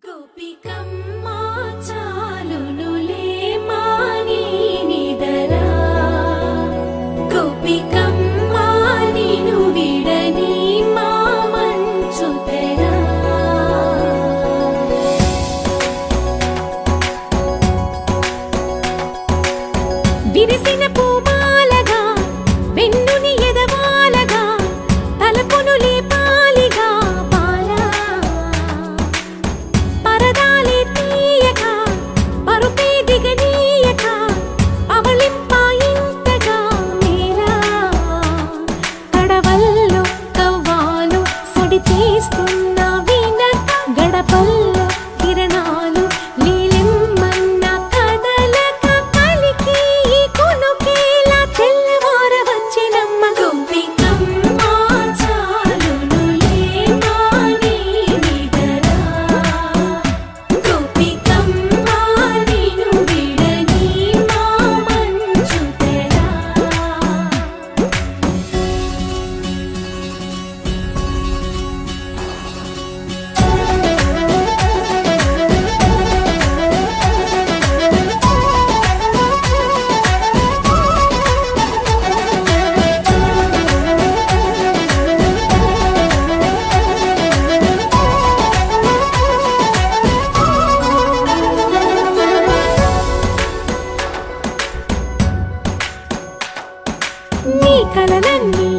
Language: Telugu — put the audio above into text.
గోపికమ్మా చాలునులే మాని నిదరా గోపికమ్మా నిను విడని మా మంచు తెరా విరిసిన పూమాలగా వెన్నుని ఎదవాలగా తలపును లేపాలిగా బాలా పరదాలే తీయక పరుపే దిగనీయక అవళింపాయింతగా మేలా కడవల్లో కవ్వాలు సడి చేస్తున్న వినత గడపల్లో కిరణాలు నీలిమ్మన్న కదలక పలికి ఈ కొనుకేలా తెల్లవార వచ్చినమ్మ గోపికమ్మా చాలునులే మాని నిదరా గోపికమ్మా నిను విడని మా మంచు తెరా నీ కలలన్నీ